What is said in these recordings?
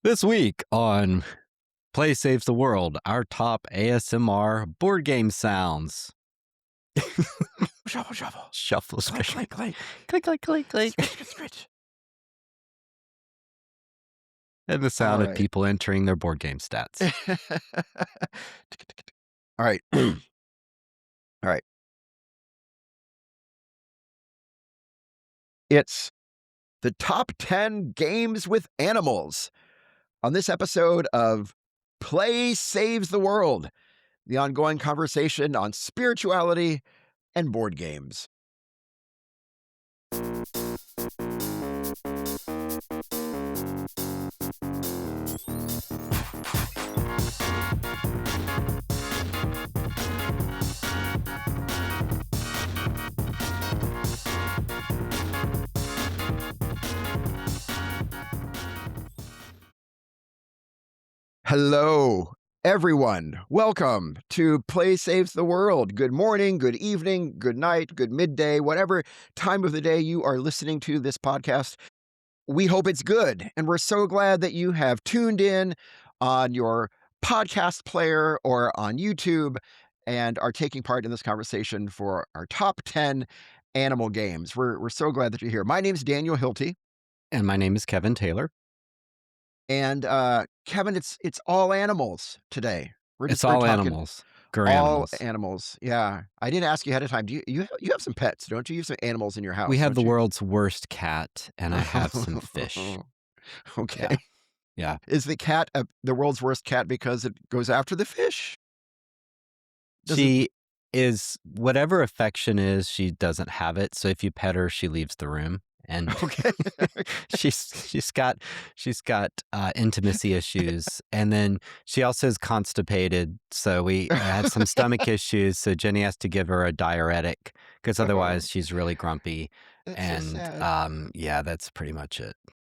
This week on Play Saves the World, our top ASMR board game sounds. Shuffle, shuffle. Shuffle, Click, squish, click, click. click, click, click, click. Scritch, scritch, scritch. And the All sound of right. people entering their board game stats. All right. All right. It's the top 10 games with animals on this episode of Play Saves the World, the ongoing conversation on spirituality and board games. Hello, everyone. Welcome to Play Saves the World. Good morning, good evening, good night, good midday, whatever time of the day you are listening to this podcast. We hope it's good. And we're so glad that you have tuned in on your podcast player or on YouTube and are taking part in this conversation for our top 10 animal games. We're so glad that you're here. My name is Daniel Hilty. And my name is Kevin Taylor. And Kevin, it's all animals today. We're It's talking animals. all Animals. animals. Yeah. I didn't ask you ahead of time. Do you have some pets, don't you? You have some animals in your house. We have the don't you? world's worst cat, and I have some fish. Okay. Yeah. Is the cat the world's worst cat because it goes after the fish? She is, whatever affection is, she doesn't have it. So if you pet her, she leaves the room. And Okay. she's got intimacy issues, and then she also is constipated. So we have some stomach issues. So Jenny has to give her a diuretic because otherwise she's really grumpy. That's so sad. And yeah, that's pretty much it.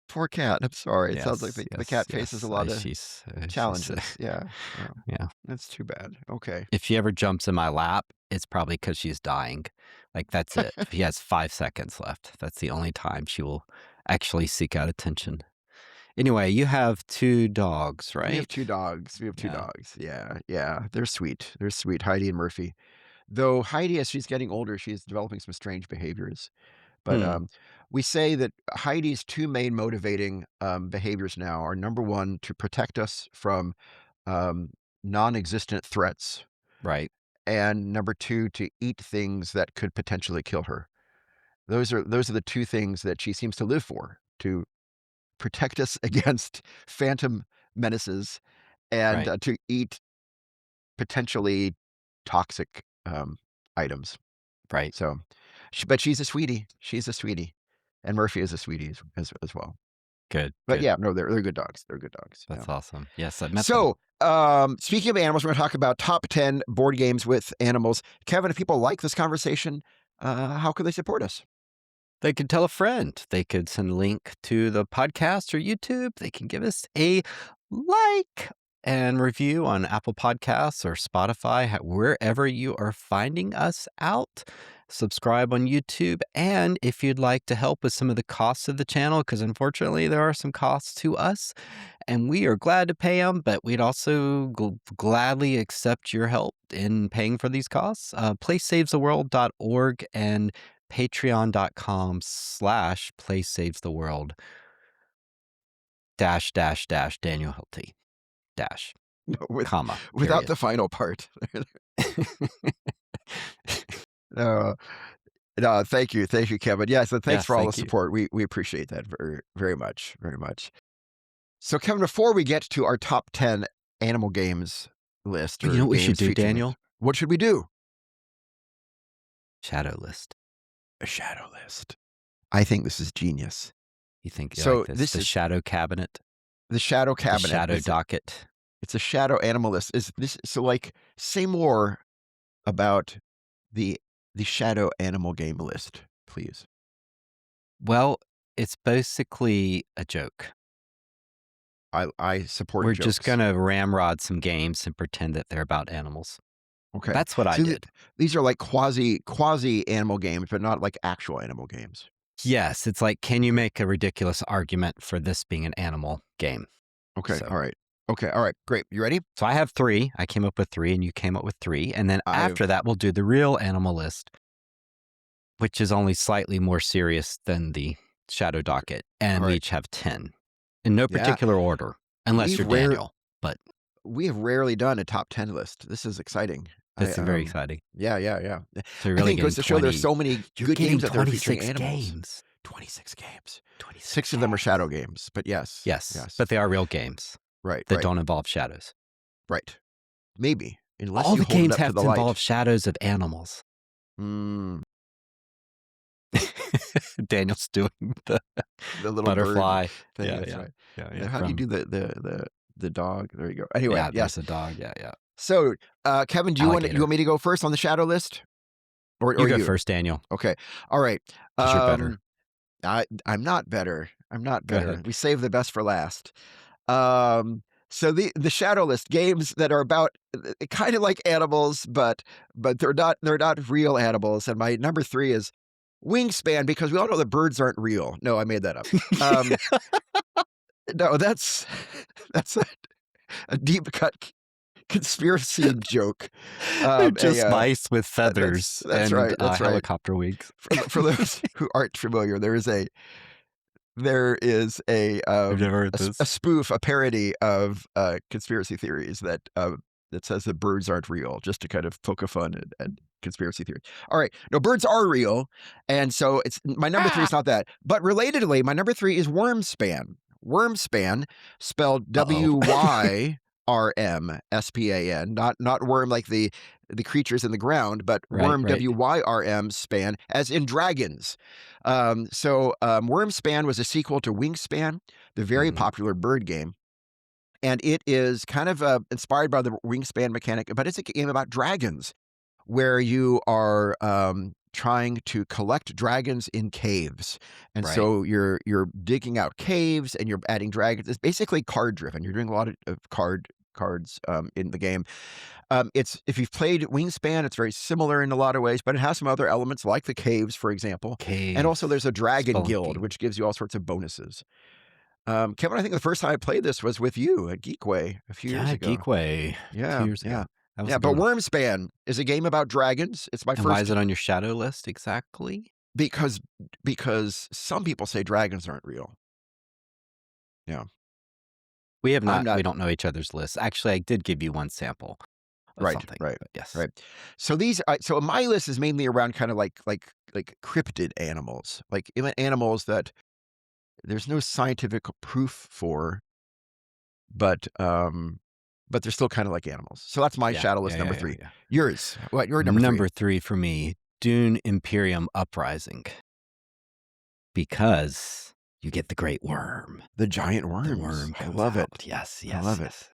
Poor cat. I'm sorry. It sounds like the Yes, cat faces a lot of she's challenges. Yeah. yeah. That's too bad. Okay. If she ever jumps in my lap, it's probably because she's dying. Like, that's it. She has 5 seconds left. That's the only time she will actually seek out attention. Anyway, you have 2 dogs, right? We have 2 dogs. Yeah. Yeah. They're sweet. Heidi and Murphy. Though Heidi, as she's getting older, she's developing some strange behaviors. But we say that Heidi's 2 main motivating behaviors now are, number 1, to protect us from non-existent threats, Right. and number 2, to eat things that could potentially kill her. Those are the 2 things that she seems to live for, to protect us against phantom menaces and Right. to eat potentially toxic items. Right. So, but she's a sweetie. And Murphy is a sweetie as well. Good. But Good. yeah, no, they're good dogs. That's Yeah. awesome. Yes, I met them. So, speaking of animals, we're going to talk about top 10 board games with animals. Kevin, if people like this conversation, how could they support us? They could tell a friend. They could send a link to the podcast or YouTube. They can give us a like and review on Apple Podcasts or Spotify, wherever you are finding us out. Subscribe on YouTube. And if you'd like to help with some of the costs of the channel, because unfortunately there are some costs to us, and we are glad to pay them, but we'd also gladly accept your help in paying for these costs. PlaySavesTheWorld.org and patreon.com/PlaySavesTheWorld -- Daniel Hilty -- No, comma without period. the final part. No, thank you, Kevin. Yeah, so thanks Yes, for all the thank you. support. We appreciate that very, very much, very much. So, Kevin, before we get to our top 10 animal games list, You or know what we should games do, featuring Daniel? it, what should we do? Shadow list. A shadow list. I think this is genius. You think you So like this? this The is shadow cabinet, the shadow the cabinet. shadow docket. It's a shadow animal list. Is this so? Like, say more about the shadow animal game list, please. Well, it's basically a joke. I support We're jokes. just going to ramrod some games and pretend that they're about animals. Okay. That's what I So did. these are like quasi animal games, but not like actual animal games. Yes, it's like, can you make a ridiculous argument for this being an animal game? Okay, So all right. Okay, all right, great. You ready? I have 3. I came up with 3, and you came up with 3, and then after I've that, we'll do the real animal list, which is only slightly more serious than the shadow docket, all and we right. each have 10 in no Yeah, particular order, unless we've you're rare Daniel, but we have rarely done a top 10 list. This is exciting. this is very exciting. Yeah. So you're I really think it goes getting to show there's 20 so many you're good getting games out there featuring 26 animals. games. 26 games. 26 6 of them are games. shadow games, but yes. Yes, but they are real games Right, that right, don't involve shadows. right. Maybe, unless All you the hold it games up to have the to light. involve shadows of animals. Mm, Daniel's doing the the little butterfly bird thing, Yeah, that's yeah. right. Yeah, How do you do the dog? There you go. Anyway, yeah, yes. there's a dog, yeah. So, Kevin, you want Alligator. me to go first on the shadow list? You Or go you? first, Daniel, Okay. All right. 'cause you're better. I'm not better. I'm not Go better. ahead. We save the best for last. So the shadow list games that are about kind of like animals, but they're not real animals. And my number 3 is Wingspan, because we all know that birds aren't real. No, I made that up. Um, no, that's that's a deep cut conspiracy joke. They're A just mice with feathers that's and, right. That's right. helicopter wings. For those who aren't familiar, there is I've never heard a this. spoof, a parody of conspiracy theories that says that birds aren't real, just to kind of poke fun at conspiracy theories. All right, no, birds are real, and so it's my number 3 is not that. But relatedly, my number 3 is Wormspan. Wormspan, spelled Uh-oh. WYRMSPAN, not worm like the creatures in the ground, but Right, worm right. WYRM span, as in dragons. Wormspan was a sequel to Wingspan, the very Mhm. popular bird game. And it is kind of inspired by the Wingspan mechanic, but it's a game about dragons where you are trying to collect dragons in caves. And Right. so you're digging out caves and you're adding dragons. It's basically card driven. You're doing a lot of cards in the game. It's if you've played Wingspan, it's very similar in a lot of ways, but it has some other elements like the caves, for example. And also there's a Caves. dragon guild, Spelunking. which gives you all sorts of bonuses. Kevin, I think the first time I played this was with you at Geekway a few years Yeah, ago. Geekway 2 Yeah, years yeah. ago. That was Yeah, a good but one. Wormspan is a game about dragons. It's my And why is first it on your shadow list exactly? because some people say dragons aren't real. Yeah. We I'm not. don't know each other's lists. Actually, I did give you one sample of Right, something, right, but yes. right. So so my list is mainly around kind of like cryptid animals, like animals that there's no scientific proof for, but they're still kind of like animals. So that's my shadow list number 3. Yeah. Yours, what? Your number 3? Number 3 for me, Dune Imperium Uprising. Because you get the great worm. The giant The worms. worm I comes love out. it. Yes, I love it. yes.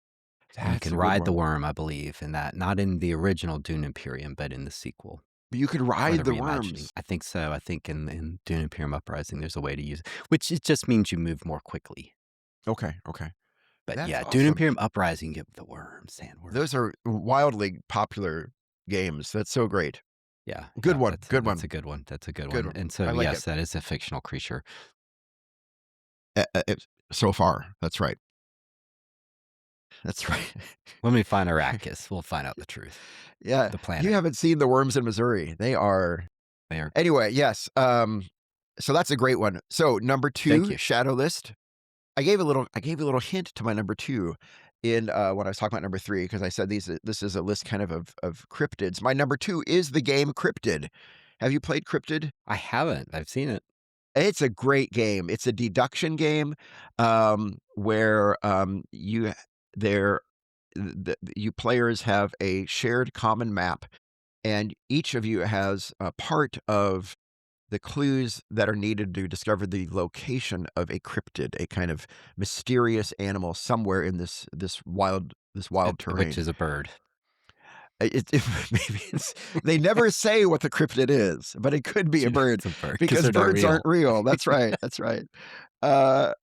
And you That's can a good ride the one. worm, I believe, in that. Not in the original Dune Imperium, but in the sequel. You could Or ride the reimagining. worms. I think so. I think in Dune Imperium Uprising, there's a way to use it, which it just means you move more quickly. Okay. But That's yeah, Dune awesome. Imperium Uprising, you get the worm, sandworm. Those are wildly popular games. That's so great. Yeah. Good one. That's Good one. a good one. That's a good Good one. one. And so, I like yes, it. that is a fictional creature. So far, that's right. That's right. When we find Arrakis, we'll find out the truth. Yeah. The planet. You haven't seen the worms in Missouri. They are. There. Anyway, yes. So that's a great one. So number 2, Thank you. shadow list. I gave a little hint to my number 2 in when I was talking about number 3, because I said this is a list kind of cryptids. My number 2 is the game Cryptid. Have you played Cryptid? I haven't. I've seen it. It's a great game. It's a deduction game where you players have a shared common map, and each of you has a part of the clues that are needed to discover the location of a cryptid, a kind of mysterious animal somewhere in this wild terrain. Which is a bird. Maybe they never say what the cryptid is, but it could be a bird, It's a bird, 'cause because they're not birds aren't real. That's right. That's right. Uh,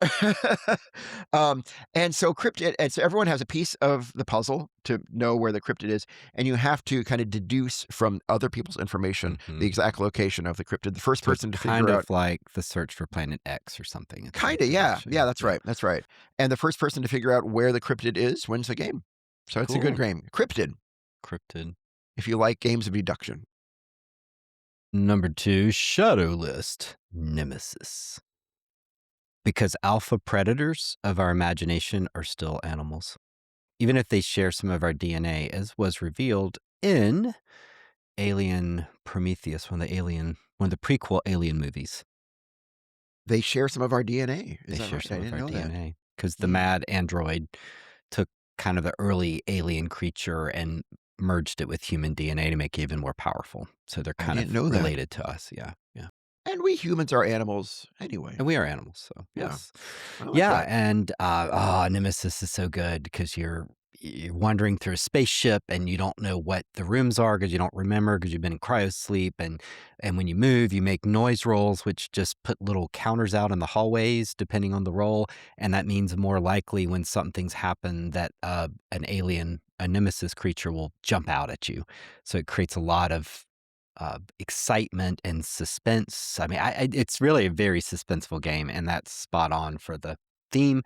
um, and so cryptid, and so everyone has a piece of the puzzle to know where the cryptid is, and you have to kind of deduce from other people's information the Mhm. exact location of the cryptid. The first So it's person to kind figure out, of like the search for Planet X or something. It's like kind of, they yeah, show yeah, you. that's Yeah. right, that's right. And the first person to figure out where the cryptid is wins the game. So it's a good Cool. game. Cryptid, Cryptid. if you like games of deduction. Number 2, Shadow List, Nemesis. Because alpha predators of our imagination are still animals, even if they share some of our DNA, as was revealed in Alien Prometheus, one of the prequel Alien movies. They share some of our DNA. Is They that share right? I some of didn't our know that. DNA because the Hmm. mad android took kind of the early alien creature and merged it with human DNA to make it even more powerful. So they're I kind didn't of know that. related to us. Yeah. Yeah. And we humans are animals anyway. And we are animals, so Yeah, yes. I like Yeah, that. and, Nemesis is so good because you're wandering through a spaceship and you don't know what the rooms are because you don't remember because 'cause you've been in cryosleep, and when you move, you make noise rolls, which just put little counters out in the hallways depending on the roll, and that means more likely when something's happened that, a Nemesis creature will jump out at you. So it creates a lot of excitement and suspense. I mean, it's really a very suspenseful game, and that's spot on for the theme.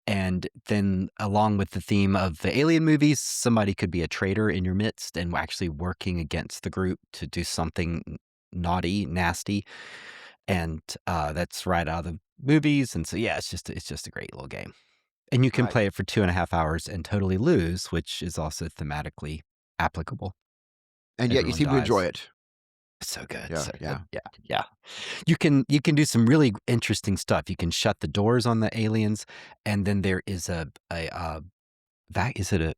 And then, along with the theme of the Alien movies, somebody could be a traitor in your midst and actually working against the group to do something naughty, nasty, and that's right out of the movies. And so, yeah, it's just a great little game, and you can I play it for 2.5 hours and totally lose, which is also thematically applicable. and yet you Everyone seem to enjoy dies. it. So good, Yeah, so good. yeah. Yeah, yeah. You can do some really interesting stuff. You can shut the doors on the aliens, and then there is that is it a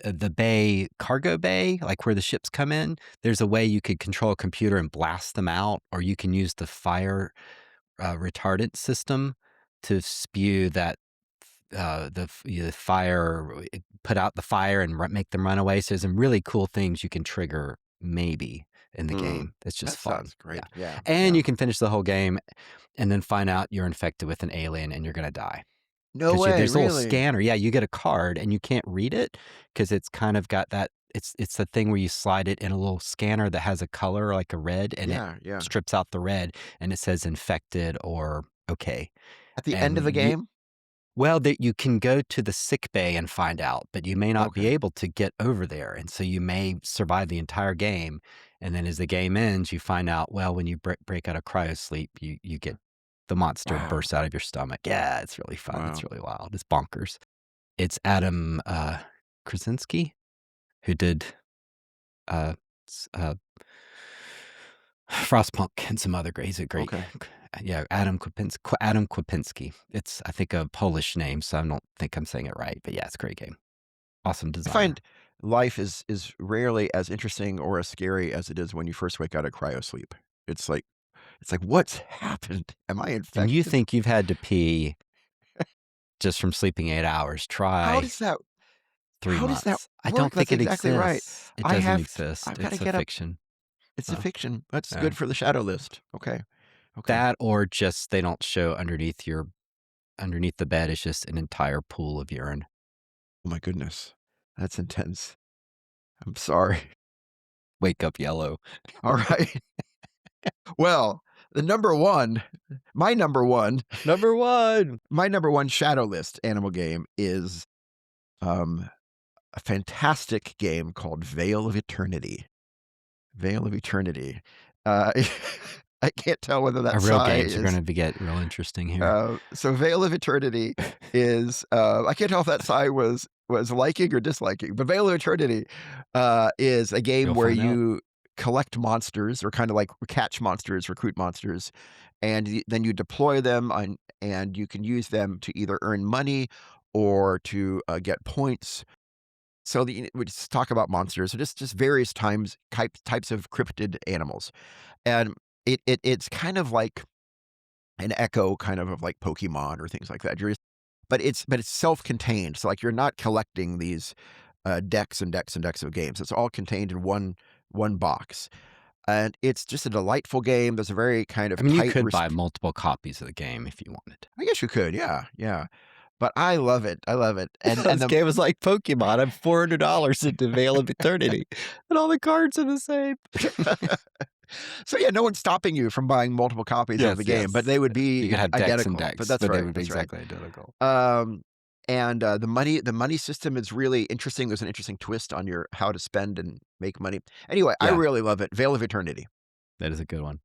the bay cargo bay, like where the ships come in? There's a way you could control a computer and blast them out, or you can use the fire, retardant system to spew that the fire, put out the fire and make them run away. So there's some really cool things you can trigger maybe in the Mm. game. It's That just fun. sounds Yeah. great. Yeah, And yeah. you can finish the whole game and then find out you're infected with an alien and you're going to die. No Because way, there's a little really? scanner. Yeah, you get a card and you can't read it because it's kind of got that. It's the thing where you slide it in a little scanner that has a color like a red, and it Yeah, yeah. strips out the red and it says infected or okay. At the end of And the you game? well, that you can go to the sick bay and find out, but you may not be Okay. able to get over there, and so you may survive the entire game, and then as the game ends, you find out, well, when you break out of cryosleep, you get the monster Wow, bursts out of your stomach. Yeah, it's really fun, it's wow. really wild, it's bonkers. It's Adam, Krasinski who did, uh, s Frostpunk and some other great he's a great Okay. yeah, Adam Kwapinski. It's, I think, a Polish name, so I don't think I'm saying it right, but yeah, it's a great game. Awesome I designer. find life is rarely as interesting or as scary as it is when you first wake out of cryosleep. It's like "What's happened? Am I And you infected?" think you've had to pee just from sleeping 8 hours. How Try does that 3 how does that months. I work? don't That's think it exactly right. exists. It doesn't exist. I've gotta It's a get up. fiction. It's a Oh, fiction. That's yeah. good for the shadow list. Okay, okay. That or just they don't show underneath the bed is just an entire pool of urine. Oh my goodness. That's intense. I'm sorry. Wake up yellow. Alright. Well, the number 1 my number 1 Number 1. my number 1 shadow list animal game is, um, a fantastic game called Veil of Eternity. Veil of Eternity. Uh, I can't tell whether that Our real sigh games are is gonna get real interesting here. so Veil of Eternity is, I can't tell if that sigh was liking or disliking, but Veil of Eternity, is a game You'll where find out. you collect monsters or kinda like catch monsters, recruit monsters, and then you deploy them and you can use them to either earn money or to, get points. So we just talk about monsters, so just various types of cryptid animals, and it's kind of like an echo of like Pokemon or things like that. But it's self-contained, so, like, you're not collecting these, decks and decks and decks of games. It's all contained in one box. and it's just a delightful game. There's a very kind I of mean, you tight could buy multiple copies of the game if you wanted. I guess you could, yeah, yeah. But I love it. I love it. And This the game is like Pokemon. I'm $400 into Veil of Eternity, and all the cards are the same. So yeah, no one's stopping you from buying multiple copies of Yes, the game, but yes. they would You be could have decks and identical. But decks, that's but they right. would be That's right. exactly identical. And the money system is really There's an interesting twist on your how to spend and make money. Anyway, I Yeah, really love it. Veil of Eternity. that is a good one.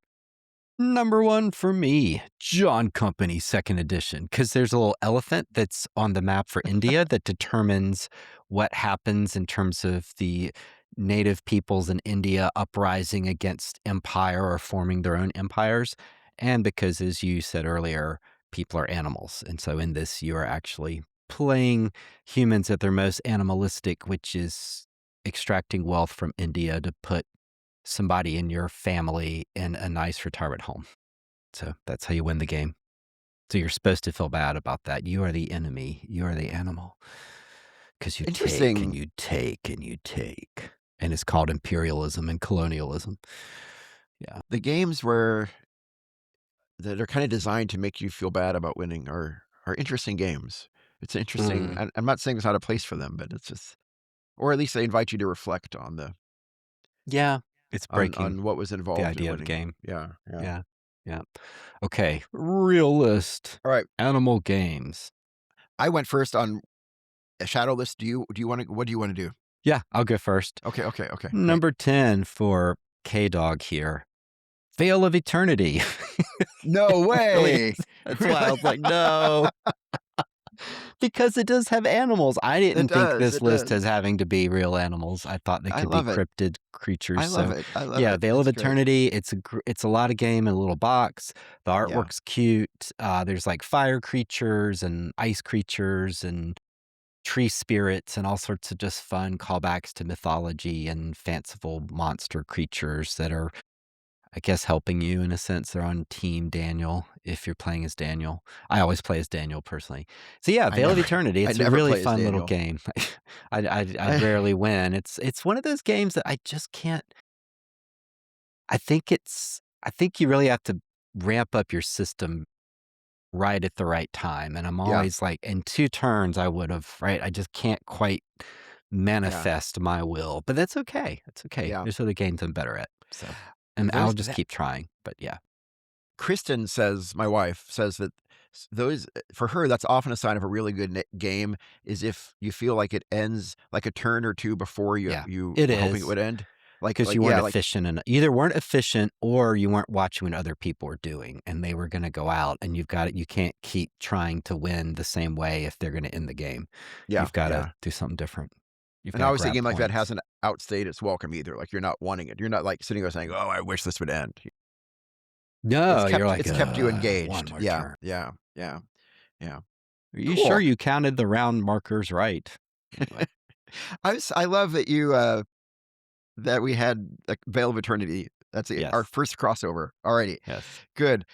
Number 1 for me, John Company 2nd edition, because there's a little elephant that's on the map for India that determines what happens in terms of the native peoples in India uprising against empire or forming their own empires. And because, as you said earlier, people are animals. And so in this, you are actually playing humans at their most animalistic, which is extracting wealth from India to put somebody in your family in a nice retirement home. So that's how you win the game. So you're supposed to feel bad about that. You are the enemy. You are the animal. Because you take and Interesting. you take and you take. And it's called imperialism and colonialism. Yeah. The games that are kind of designed to make you feel bad about winning are interesting games. It's interesting. Mm. I'm not saying there's not a place for them, but it's just, or at least they invite you to reflect on Yeah. It's breaking on what was the involved in idea of the winning. game. Yeah, yeah. Yeah. Yeah. Okay. Real list. All right, Animal games. I went first on a shadow list. Do you want to? What do you want to do? Yeah. I'll go first. Okay, okay, okay. Great. Number 10 for K Dog here. Veil of Eternity. No Really way. is. That's why I was like, "No." Because it does have animals. I It didn't think does. this It list as does. having to be real animals. I thought they I could be love it. cryptid creatures. I love So, it. I love yeah, it. Veil of It's great. Eternity, it's a lot of game in a little box. The Yeah, artwork's cute. There's, like, fire creatures and ice creatures and tree spirits and all sorts of just fun callbacks to mythology and fanciful monster creatures that are, I guess, helping you in a sense. They're on Team Daniel if you're playing as Daniel. I always play as Daniel personally. So yeah, I Veil of never, Eternity. I It's a never really play as fun little Daniel. game. I rarely win. It's one of those games that I just can't. I think you really have to ramp up your system right at the right time. And I'm Yeah, always like, in 2 turns, I would have, right? I just can't quite yeah, manifest my will, but that's okay. It's okay. yeah. There's other games I'm better at. So, and I'll Those just that keep trying. But yeah. Kristen says, my wife says that those for her that's often a sign of a really good game is if you feel like it ends like a turn or two before Yeah, you it were hoping it is, would end. because you Yeah, weren't like efficient and either weren't efficient or you weren't watching what other people were doing, and they were gonna go out, and you can't keep trying to win the same way if they're gonna end the game. yeah, You've gotta yeah. do something different. You've And gotta obviously a grab game like that points. hasn't outstayed its welcome either. Like you're not wanting it. You're not like sitting there saying, "Oh, I wish this would end." No, you're like, It's kept you 1 engaged. more Yeah, turn. yeah, yeah, yeah. Are you sure Cool. you counted the round markers right? Anyway, I love that that we had a Veil of Eternity. That's it, our yes, first crossover. Alrighty, yes. good.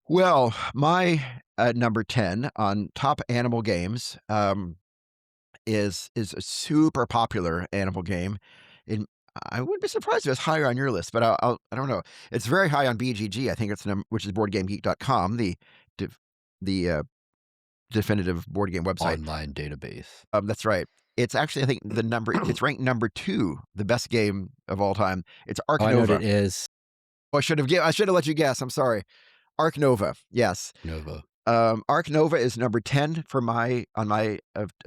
Well, my number 10 on top animal games is a super popular animal game. In I wouldn't be surprised if it's higher on your list, but I don't know. It's very high on BGG. I think it's which is BoardGameGeek.com, def- the definitive board game website. Online database. That's right. It's actually, I think, it's ranked number 2, the best game of all time. It's Ark Oh, I know what Nova. it is. Oh, I should have let you guess. I'm sorry. Ark Nova. Yes. Nova. Ark Nova is number 10 for my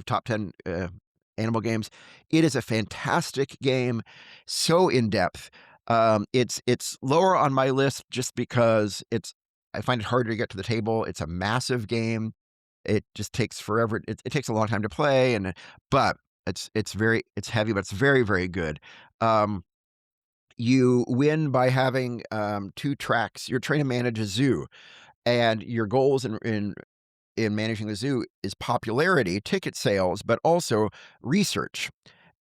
top 10 animal games. It is a fantastic game, so in depth. It's lower on my list just because I find it harder to get to the table. It's a massive game. It just takes forever. It takes a long time to play, but it's heavy, but it's very, very good. You win by having 2 tracks. You're trying to manage a zoo, and your goals in managing the zoo is popularity, ticket sales, but also research.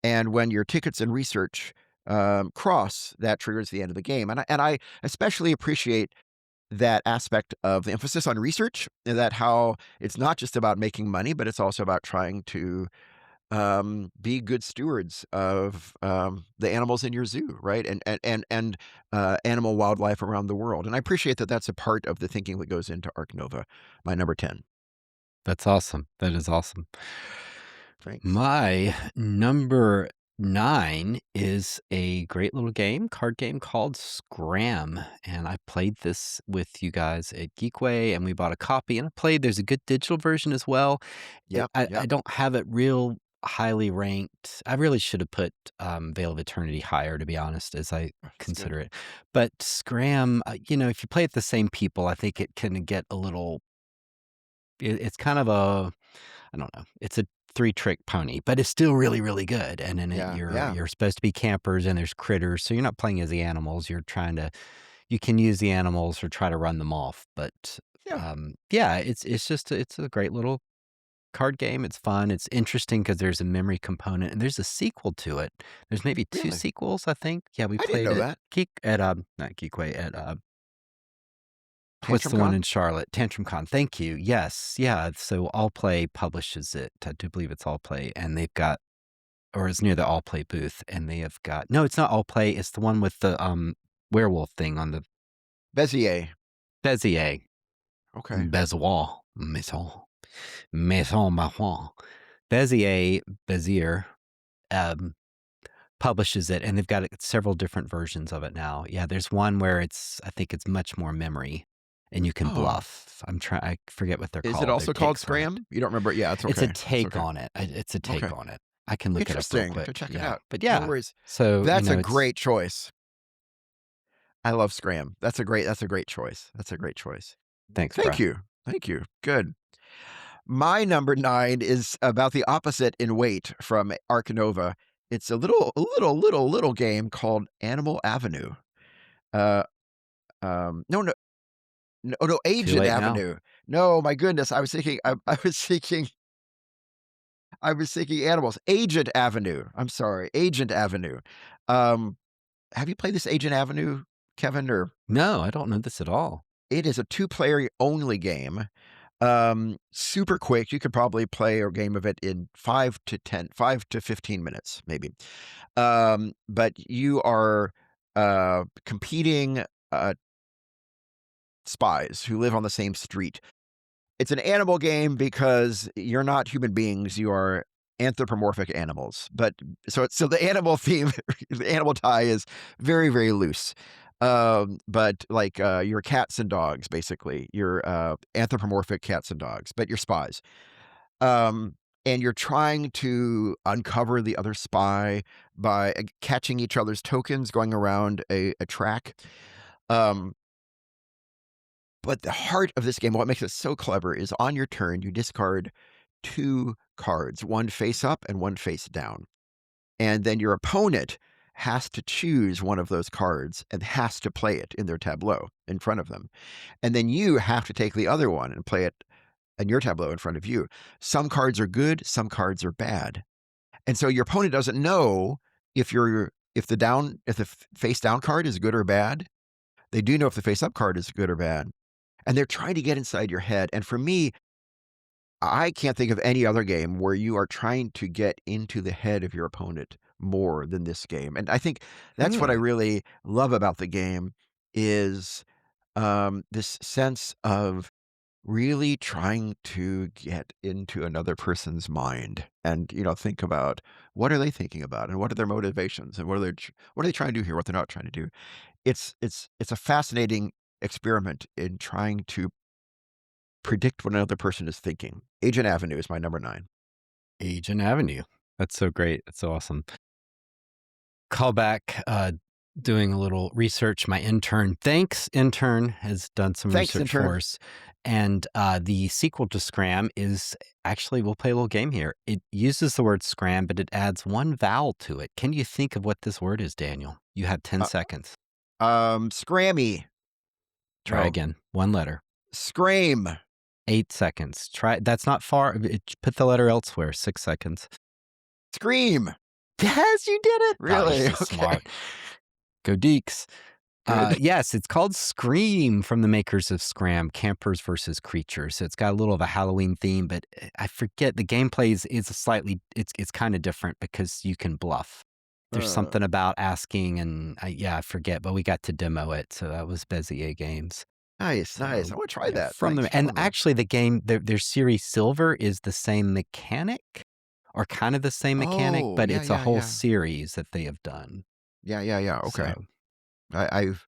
And when your tickets and research cross, that triggers the end of the game. And I especially appreciate that aspect of the emphasis on research, and that how it's not just about making money, but it's also about trying to be good stewards of the animals in your zoo, right? And animal wildlife around the world. And I appreciate that that's a part of the thinking that goes into Arc Nova, my number 10. That's awesome. That is awesome. Thanks. My number 9 is a great little card game called Scram, and I played this with you guys at Geekway, and we bought a copy and I played. There's a good digital version as well. Yep, I yep. don't have it real highly ranked. I really should have put, Veil of Eternity higher, to be honest, as I That's good. consider it. But Scram, if you play with the same people, I think it can get a little it's kind of a I don't know. It's a three-trick pony, but it's still really, really good, and in it, Yeah, you're yeah, you're supposed to be campers, and there's critters, so you're not playing as the animals, you can use the animals or try to run them off, but, yeah. yeah, it's just it's a great little card game, it's fun, it's interesting because there's a memory component, and there's a sequel to it. There's maybe 2 Really? sequels, I think. Yeah, we I didn't played know it that. not Geekway, at, what's Tantrum the one Con? in Charlotte? Tantrum Con, thank you, yes, yeah, so All Play publishes it, I do believe it's All Play, and they've got or it's near the All Play booth, and they have got no, it's not All Play, it's the one with the, werewolf thing on the Bezier. Bezier. Okay. Bezoar. Maison Marron. Bezier, um, publishes it, and they've got, several different versions of it now. Yeah, there's one where I think it's much more memory, and you can Oh, bluff. I forget what they're is it called, their also called takes on it. Scram? You don't remember? Yeah, it's It's a okay. It's take okay. on it. It's a take Okay. on it. I can look it up real Interesting. To quick. check it Yeah. out. But No yeah. worries. So, That's a it's great choice. I love Scram. That's a great choice. That's a great choice. thanks, bro. Thank you. Thank you. Good. My number 9 is about the opposite in weight from Arc Nova. It's a little game called Animal Avenue. Uh, no, no, no, no, Too Agent late now. Avenue. No, my goodness, I was thinking animals. Agent Avenue. I'm sorry, Agent Avenue. Um, have you played this Agent Avenue, Kevin? Or No, I don't know this at all. it is a two-player only game. Super quick. You could probably play a game of it in 5 to 15 minutes, maybe. But you are competing spies who live on the same street. It's an animal game because you're not human beings, you are anthropomorphic animals. But so the animal theme, the animal tie is very, very loose. But like you're cats and dogs, basically. You're anthropomorphic cats and dogs, but you're spies. Um, and you're trying to uncover the other spy by catching each other's tokens going around a track. Um, but the heart of this game, what makes it so clever, is on your turn, you discard 2 cards, one face up and one face down. And then your opponent has to choose one of those cards and has to play it in their tableau in front of them. And then you have to take the other one and play it in your tableau in front of you. Some cards are good, some cards are bad. And so your opponent doesn't know if the face down card is good or bad. They do know if the face up card is good or bad. And they're trying to get inside your head. And for me, I can't think of any other game where you are trying to get into the head of your opponent more than this game. And I think that's what I Hmm. really love about the game is this sense of really trying to get into another person's mind and think about what are they thinking about and what are their motivations and what are they trying to do here, what they're not trying to do. It's a fascinating experiment in trying to predict what another person is thinking. Agent Avenue is my number 9. Agent Avenue. That's so great. That's so awesome. Callback, doing a little research. My intern, thanks, intern, has done some Thanks, research for intern. us. And the sequel to Scram is actually, we'll play a little game here. It uses the word Scram, but it adds one vowel to it. Can you think of what this word is, Daniel? You have 10 Uh, seconds. Scrammy. Try No. again. One letter. Scream. 8 seconds. Try. That's not far. Put the letter elsewhere. 6 seconds. Scream. Yes, you did it. Oh, you're Really? so Okay. smart. Go Deeks. Good. Yes, it's called Scream from the makers of Scram, Campers versus Creatures. So it's got a little of a Halloween theme, but I forget the gameplay is a slightly it's kind of different because you can bluff. There's Uh, something about asking and I forget, but we got to demo it. So that was Bezier Games. nice. So I want to try yeah, that. from Thanks them. for And telling me. actually the game, their series Silver is the same mechanic or kind of the same mechanic, Oh, but yeah, it's a yeah, whole yeah. series that they have done. Yeah, yeah, yeah. Okay. So, I've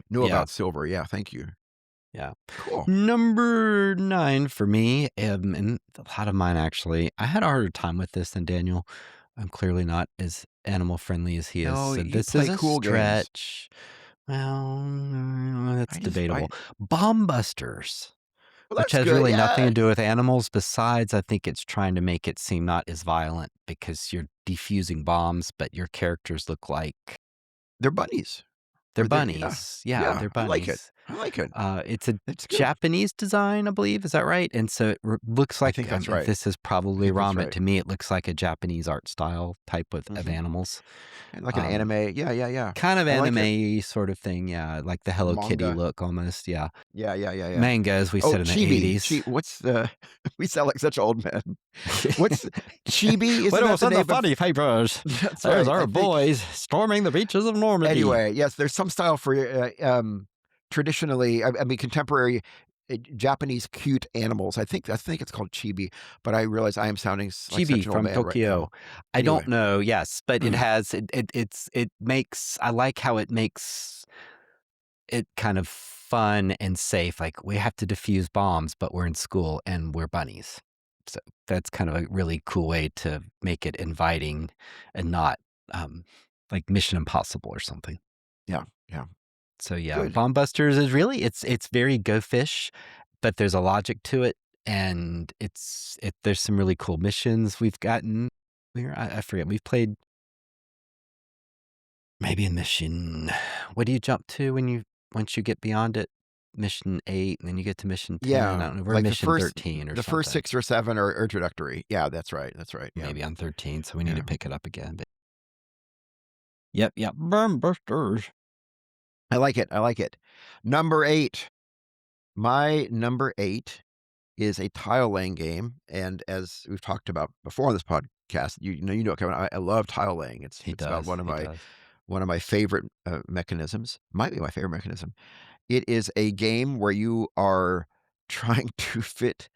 knew yeah. about Silver. Yeah, thank you. Yeah. Cool. Number 9 for me, and a lot of mine actually. I had a harder time with this than Daniel. I'm clearly not as animal friendly as he is. No, So you this is play a cool games. stretch. Well, that's I debatable. Bomb Busters, well, which that's has good. really nothing Yeah, to do with animals. Besides, I think it's trying to make it seem not as violent because you're defusing bombs, but your characters look like they're bunnies. they're Or they're yeah, bunnies. Yeah, yeah. they're I like it. bunnies. I like it. It's a It's good. Japanese design, I believe. Is that right? And so it looks I like think that's right. this is I probably think that's wrong, but right. to me, it looks like a Japanese art style type of Hmm. animals. And like an Um, anime. Yeah, yeah, yeah. Kind of I like it. anime sort of thing. Yeah, like the Hello Kitty Manga. look almost. Yeah, Yeah, yeah, yeah, yeah. manga, as we Oh, said in the chibi. 80s. What's the? We sound like such old men. What's chibi? Isn't that the name of? papers. That's There's right. I our think. boys storming the beaches of Normandy. Anyway, yes, there's some style for traditionally. I mean, contemporary Japanese cute animals. I think it's called chibi, but I realize I am sounding like such Chibi an old from man right now. Tokyo. I Anyway, don't know. Yes, but it has it makes I like how it makes it kind of fun and safe. Like we have to defuse bombs, but we're in school and we're bunnies. So that's kind of a really cool way to make it inviting and not like Mission Impossible or something. yeah, yeah, So yeah, good. Bomb Busters is really it's very Go Fish, but there's a logic to it, and there's some really cool missions we've gotten. I forget we've played maybe in mission. What do you jump to once you get beyond it? Mission 8, and then you get to mission 10. I Yeah, don't know. We're like mission 13 or the first something. 6 or 7 are introductory. Yeah, that's right. That's right. Yeah, Maybe on 13, so we need yeah. to pick it up again. But yep. Bomb Busters. I like it. I like it. Number 8. My number 8 is a tile laying game, and as we've talked about before on this podcast, you know, Kevin, I love tile laying. It's He about does. He does. one of my favorite mechanisms. Might be my favorite mechanism. It is a game where you are trying to fit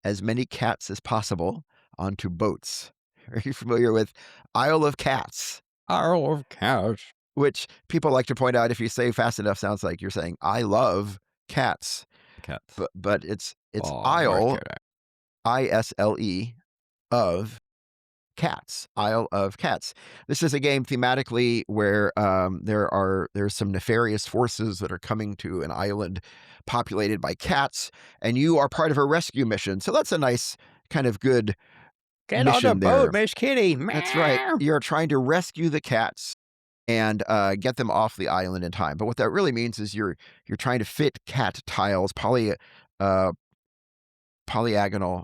as many cats as possible onto boats. Are you familiar with Isle of Cats? Isle of Cats. Which people like to point out if you say fast enough sounds like you're saying I love cats. Cats. But it's Oh, Isle, okay. ISLE, of Cats, Isle of Cats. This is a game thematically where there's some nefarious forces that are coming to an island populated by cats, and you are part of a rescue mission. So that's a nice kind of good Get on the mission boat, there. Miss Kitty. That's right. Meow. You're trying to rescue the cats and get them off the island in time. But what that really means is you're trying to fit cat tiles, polyagonal.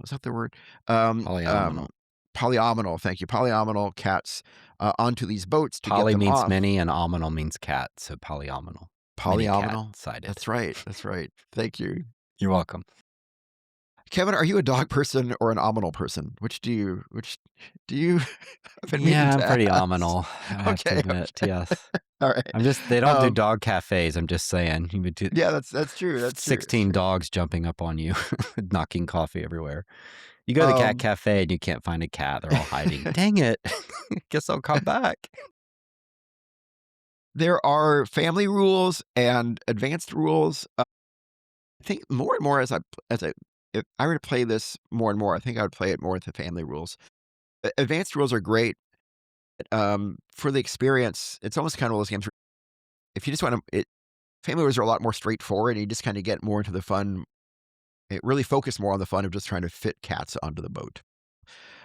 Is that the word? Polyomino. Polyomino. Thank you. Polyomino cats onto these boats to get Poly them means off. many and ominal means cat, so polyomino. Many Polyomino. cat-sided. That's right. That's right. Thank you, You're welcome. Kevin. Are you a dog person or an ominal person? Which do you? I've been meaning Yeah, to I'm pretty ask. ominal, I have to Okay. admit, yes. All right. They don't do dog cafes, I'm just saying. You would do Yeah, that's true. That's true. 16 dogs jumping up on you, knocking coffee everywhere. You go to the cat cafe and you can't find a cat, they're all hiding. Dang it. Guess I'll come back. There are family rules and advanced rules. I think more and more if I were to play this more and more, I think I would play it more with the family rules. Advanced rules are great for the experience. It's almost kind of one of those games where if you just want to, family rules are a lot more straightforward, and you just kind of get more into the fun. It really focus more on the fun of just trying to fit cats onto the boat.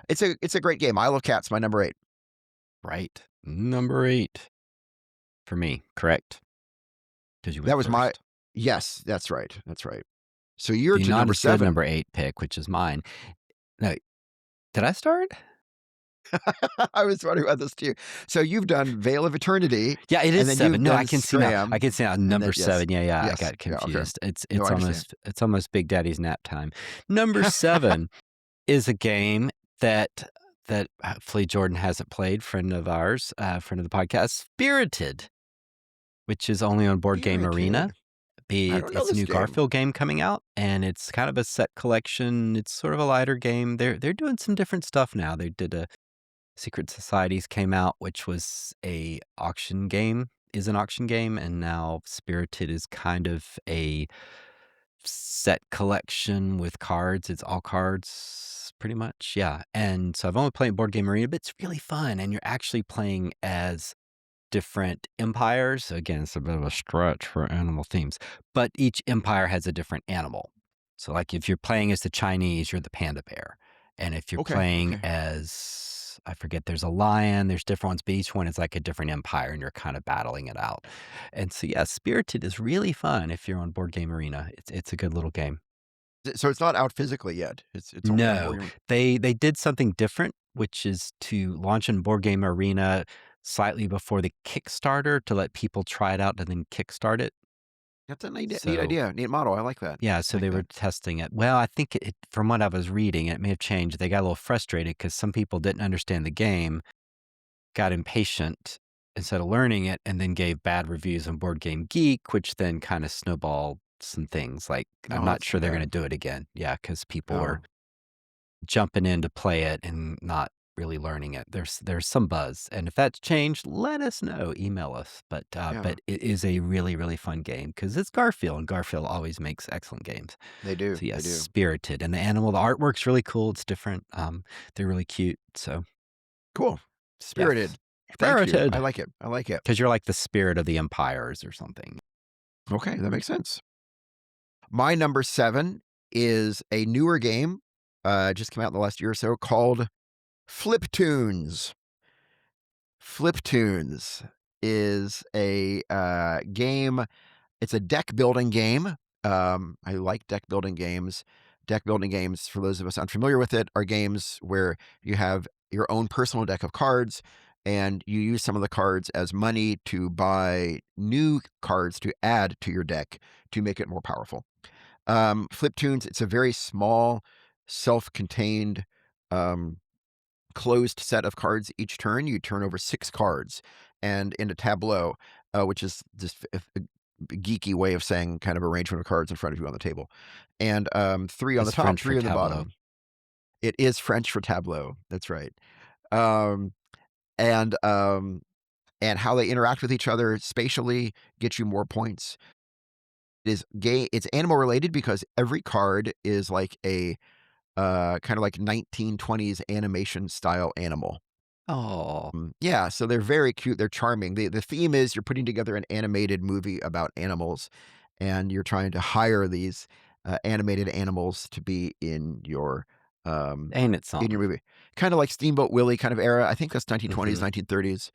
It's a great game. Isle of Cats, my number 8. Right. Number 8 for me, correct? Because you went That was my first. yes. That's right. That's right. So you're The to not number as good 7. number 8 pick, which is mine. No, did I start? I was wondering about this too. So you've done Veil of Eternity, Yeah, it and is then you've 7. No, I done can see now. I Scram, can see now. and then Number yes, 7. Yeah, yeah, I yes, got yeah, okay. confused. No, I understand. It's almost Big Daddy's nap time. Number 7 is a game that hopefully Jordan hasn't played, friend of ours, friend of the podcast, Spirited, which is only on Board Game Arena. Spirited. I don't know It's a this new game. Garfield game coming out, and it's kind of a set collection. It's sort of a lighter game. They're doing some different stuff now. They did a Secret Societies came out, which was a auction game, is an auction game, and now Spirited is kind of a set collection with cards. It's all cards, pretty much, yeah. And so I've only played Board Game Arena, but it's really fun, and you're actually playing as different empires. Again, it's a bit of a stretch for animal themes, but each empire has a different animal. So, like, if you're playing as the Chinese, you're the panda bear. And if you're Okay, playing okay. as, I forget, there's a lion, there's different ones, but each one is like a different empire and you're kind of battling it out. And so, yeah, Spirited is really fun if you're on Board Game Arena. It's a good little game. So it's not out physically yet. It's only on No, board game. they did something different, which is to launch in Board Game Arena slightly before the Kickstarter to let people try it out and then kickstart it. That's a neat So, idea, neat model. I like that. yeah, so I like they were that. testing it. Well, I think from what I was reading, it may have changed. They got a little frustrated because some people didn't understand the game, got impatient instead of learning it, and then gave bad reviews on Board Game Geek, which then kind of snowballed some things. Like, I'm Oh, not that's too sure they're going to bad. do it again. Yeah, because people were Oh, jumping in to play it and not really learning it. There's some buzz, and if that's changed, let us know. Email us. yeah, But it is a really really fun game because it's Garfield, and Garfield always makes excellent games. they do. So They yes, do. Spirited, and the artwork's really cool. It's different. They're really cute. So Cool. yes, Spirited. Thank you. I Spirited, like it. I like it. because you're like the spirit of the empires or something. Okay, that makes sense. My number 7 is a newer game, just came out in the last year or so called Fliptunes. Fliptunes is a, game. It's a deck building game. I like deck building games. Deck building games, for those of us unfamiliar with it, are games where you have your own personal deck of cards, and you use some of the cards as money to buy new cards to add to your deck to make it more powerful. Fliptunes, it's a very small, self-contained, um, closed set of cards each turn. You turn over 6 cards, and in a tableau, which is just a geeky way of saying kind of arrangement of cards in front of you on the table, and 3 on the It's top, French for 3 on the tableau. bottom. It is French for tableau. That's right. Um, and and how they interact with each other spatially gets you more points. It is gay. It's animal related because every card is like a kind of like 1920s animation style animal. Oh, Yeah, so they're very cute, they're charming. The theme is you're putting together an animated movie about animals, and you're trying to hire these, animated animals to be um, ain't it in your something? movie. Kinda like Steamboat Willie kind of era. I think that's 1920s, Hmm. 1930s,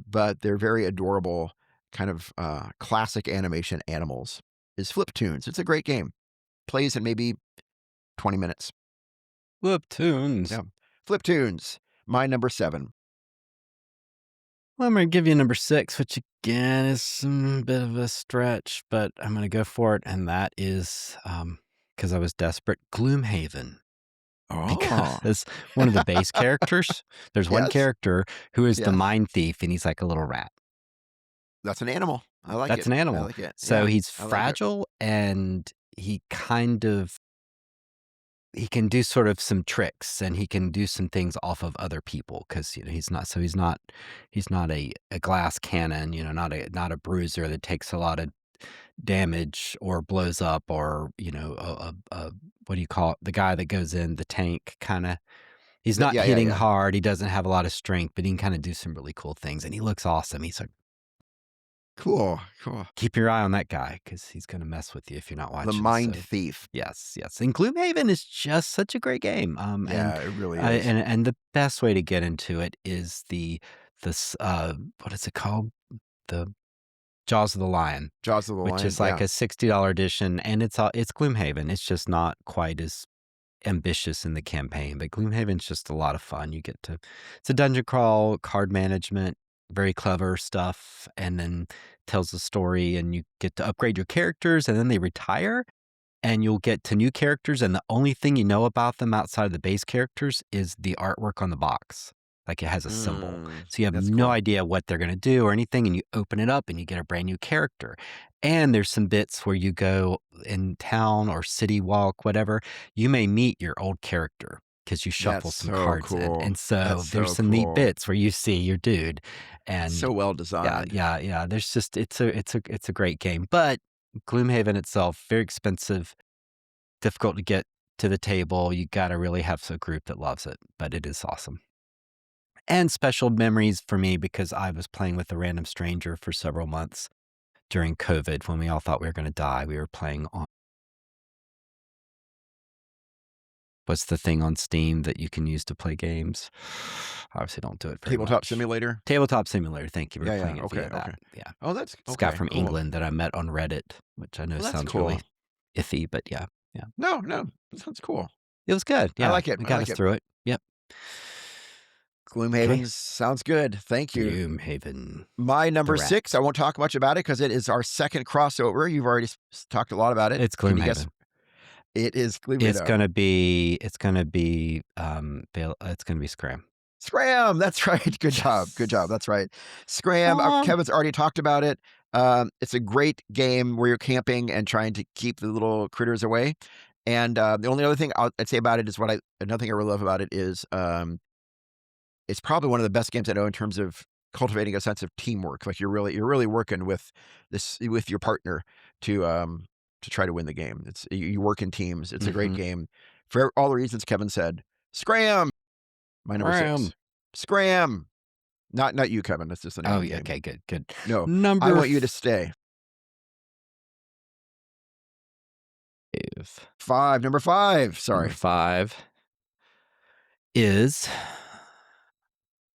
but they're very adorable, kind of, classic animation animals. Is Fliptunes. It's a great game. Plays in maybe 20 minutes. Flip tunes. Yeah. Fliptunes, my number 7. Well, I'm gonna give you number 6, which again is some bit of a stretch, but I'm gonna go for it, and that is, because I was desperate, Gloomhaven. Oh. Because one of the base characters, there's one Yes, character who is the yes. mind thief, and he's like a little rat. That's an animal. I like That's it. an I animal. like it. So Yeah, he's I like it. fragile, and he can do sort of some tricks, and he can do some things off of other people because he's not a glass cannon, not a bruiser that takes a lot of damage or blows up, or what do you call it? The guy that goes in the tank kind of. He's not Yeah, yeah, hitting yeah. hard. He doesn't have a lot of strength, but he can kind of do some really cool things, and he looks awesome. He's like, Cool, cool. keep your eye on that guy because he's going to mess with you if you're not The watching. Mind So Thief. yes, yes. And Gloomhaven is just such a great game. Yeah, it really I, is. and the best way to get into it is this what is it called? The Jaws of the Lion, Jaws of the which Lion, is like yeah. a $60 edition, and it's Gloomhaven. It's just not quite as ambitious in the campaign, but Gloomhaven's just a lot of fun. It's a dungeon crawl, card management, very clever stuff, and then tells a story, and you get to upgrade your characters, and then they retire, and you'll get to new characters, and the only thing you know about them outside of the base characters is the artwork on the box. Like, it has a symbol. So you have That's no cool. idea what they're going to do or anything, and you open it up and you get a brand new character. And there's some bits where you go in town or city walk, whatever, you may meet your old character because you shuffle That's some so cards in. cool. And so That's there's so some neat cool. bits where you see your dude. And So well yeah, designed. yeah. There's just it's a great game. But Gloomhaven itself, very expensive, difficult to get to the table. You got to really have a group that loves it, but it is awesome. And special memories for me because I was playing with a random stranger for several months during COVID when we all thought we were going to die. We were playing on what's the thing on Steam that you can use to play games? Obviously, don't do it very Tabletop much. Simulator? Tabletop Simulator. Thank you. We were Yeah, playing yeah. it Okay, via that. okay. Yeah. Oh, that's This guy okay, from cool. England that I met on Reddit, which I know Well, that's sounds cool. really iffy, but yeah. No, that sounds cool. It was good. I Yeah. like it. It I got like us it. through it. Yep. Gloomhaven Okay. sounds good. Thank you. Gloomhaven. My The number rat. 6, I won't talk much about it because it is our second crossover. You've already talked a lot about it. It's Can you guess? Gloomhaven. It is It's Gloomhaven. gonna be it's gonna be Scram. Scram! That's right. Good job. Good job. That's right. Scram. Kevin's already talked about it. It's a great game where you're camping and trying to keep the little critters away. And the only other thing I'd say about it is another thing I really love about it is it's probably one of the best games I know in terms of cultivating a sense of teamwork. Like you're really working with your partner to try to win the game. You work in teams. It's a great game for all the reasons Kevin said. Scram. My number 6. Scram. Not you, Kevin. That's just the name Oh, of the yeah. game. Okay, good. No, Number I want you to stay. 5. Number 5. Sorry. Number 5 is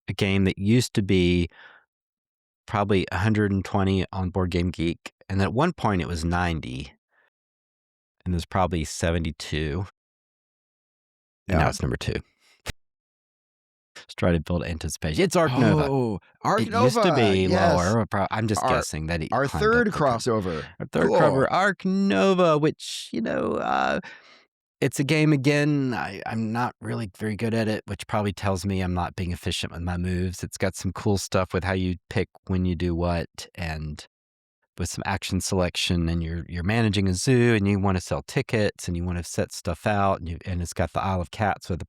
a game that used to be probably 120 on Board Game Geek, and at one point it was 90, and there's probably 72, and now Yeah. it's number 2. Let's try to build anticipation. It's Ark Nova. Oh, Ark It Nova. used to be Yes. lower. I'm just guessing that it Our climbed third up the curve. crossover. Our third Cool. cover, Ark Nova, which, it's a game again. I'm not really very good at it, which probably tells me I'm not being efficient with my moves. It's got some cool stuff with how you pick when you do what, and with some action selection, and you're managing a zoo, and you want to sell tickets, and you want to set stuff out, and it's got the Isle of Cats with the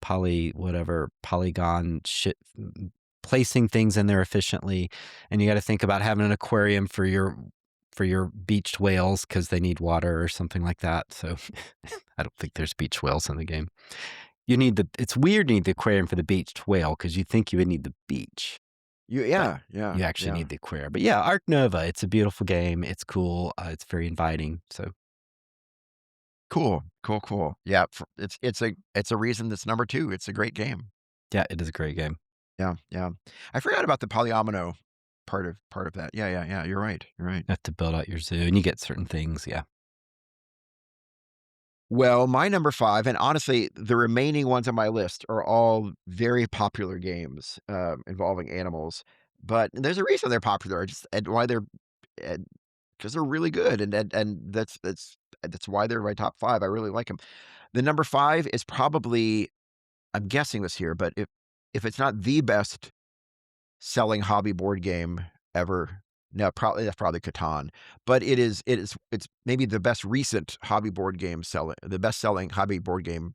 polygon shit, placing things in there efficiently, and you got to think about having an aquarium for your beached whales because they need water or something like that. So I don't think there's beached whales in the game. It's weird you need the aquarium for the beached whale because you think you would need the beach. You actually need the aquarium. But yeah, Ark Nova, it's a beautiful game. It's cool. It's very inviting. So cool. Yeah, it's a reason that's number 2. It's a great game. Yeah, it is a great game. Yeah. I forgot about the polyomino part of that. Yeah. You're right. You have to build out your zoo, and you get certain things. Yeah. Well, my number 5, and honestly, the remaining ones on my list are all very popular games involving animals. But there's a reason they're popular, and why they're because they're really good, and that's why they're my top 5. I really like them. The number 5 is probably, I'm guessing this here, but if it's not the best selling hobby board game ever. No, that's probably Catan, but it's maybe the best recent hobby board game the best selling hobby board game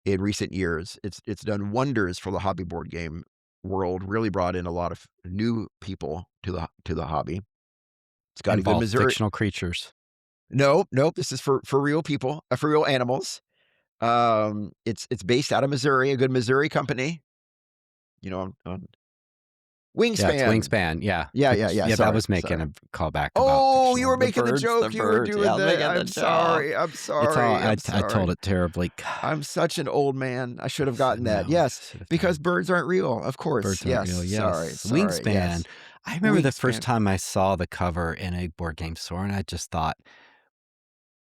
in recent years. It's done wonders for the hobby board game world. Really brought in a lot of new people to the hobby. It's got Involved a good Missouri fictional creatures. No, this is for real people, for real animals. It's based out of Missouri, a good Missouri company. On Wingspan. Yeah, it's Wingspan. Yeah. Yeah. Sorry, I was making a callback. Oh, you were the making birds, the joke. You were doing I'm sorry. I told it terribly. I'm such an old man. I should have gotten that. No, yes, because birds aren't real. Of course. Birds aren't real. Yes. Sorry. Wingspan. Yes. I remember the first time I saw the cover in a board game store, and I just thought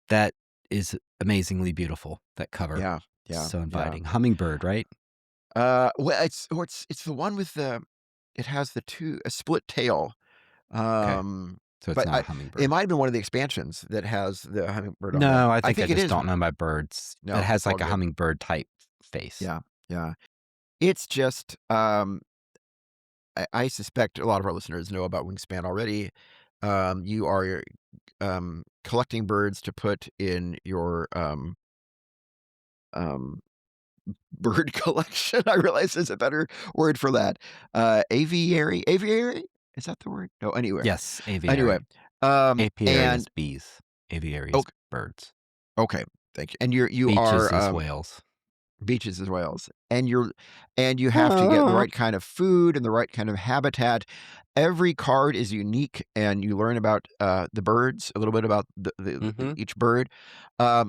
that is amazingly beautiful, that cover. Yeah, yeah, So yeah. inviting. Hummingbird, right? Well, it's the one with the it has a split tail. Okay. Um, So it's but not a it hummingbird. might have been one of the expansions that has the hummingbird on there. No, I I think I think it just is don't one. know my birds. It No, has it's all like a good. hummingbird type face. Yeah, yeah. It's just, I suspect a lot of our listeners know about Wingspan already. You are, collecting birds to put in your, um, bird collection. I realize there's a better word for that. Aviary? Aviary? Is that the word? No, Yes, anyway, aviary. Apiary is and bees. Aviary is ok birds. okay, thank you. And you Beaches are, is whales. beaches as whales, and you have to get the Ah. right kind of food and the right kind of habitat. Every card is unique, and you learn about, the birds, a little bit about Mhm. each bird. There are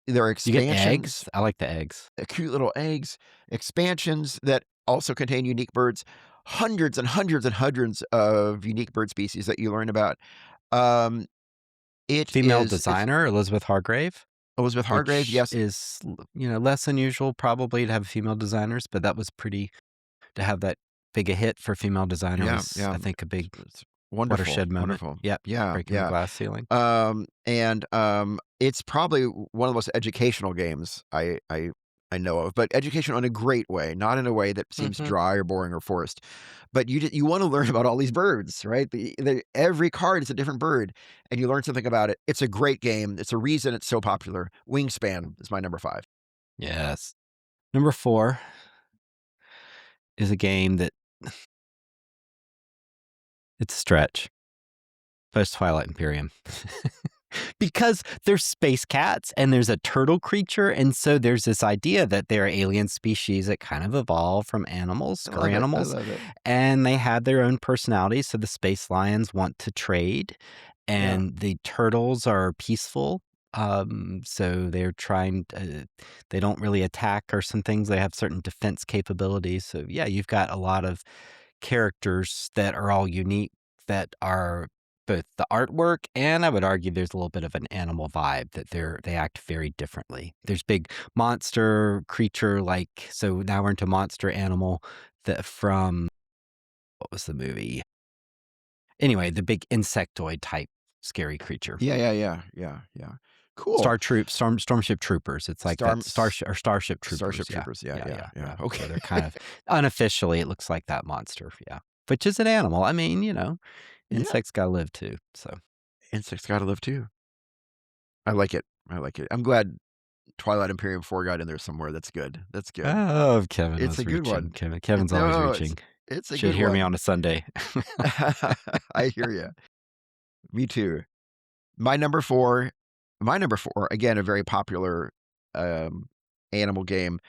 You get expansions, eggs. I like the eggs. cute little eggs, expansions that also contain unique birds, hundreds and hundreds and hundreds of unique bird species that you learn about. Um, Female it's designer, Elizabeth Hargrave, Elizabeth Hargrave, which yes. is, less unusual probably to have female designers, but that was pretty to have that big a hit for female designer Yeah, was, yeah, I think, a big it's wonderful, watershed moment. wonderful. Yep, Yeah, breaking the yeah. glass ceiling. It's probably one of the most educational games I know of, but educational in a great way, not in a way that seems Mhm. dry or boring or forced. But you wanna learn about all these birds, right? Every card is a different bird, and you learn something about it. It's a great game. It's a reason it's so popular. Wingspan is my number 5. Yes. Number 4 is a game that it's a stretch, but it's Twilight Imperium. Because there's space cats and there's a turtle creature, and so there's this idea that they're alien species that kind of evolved from animals, I scurry love it, I animals, love it. and they had their own personalities, so the space lions want to trade, Yeah. and the turtles are peaceful, so they're they don't really attack or some things, they have certain defense capabilities, so yeah, you've got a lot of characters that are all unique that are both the artwork and I would argue there's a little bit of an animal vibe that they act very differently. There's big monster creature like so now we're into monster animal that from what was the movie? Anyway, the big insectoid type scary creature. Yeah, yeah, yeah, yeah, yeah. Cool. Starship Troopers. It's like that Starship Troopers. Starship Yeah. Troopers, yeah, Yeah, yeah, yeah, yeah, yeah. okay. So they're kind of unofficially it looks like that monster. Yeah. Which is an animal. I mean, Yeah, insects gotta live too. So insects gotta live too. I like it, I like it. I'm glad Twilight Imperium 4 got in there somewhere. That's good, that's good. oh, Kevin It's was a good reaching. one. Kevin's always No, reaching. it's a Should good hear me one. on a Sunday. I hear you. Me too. My number 4 my number 4, again, a very popular, um, animal game.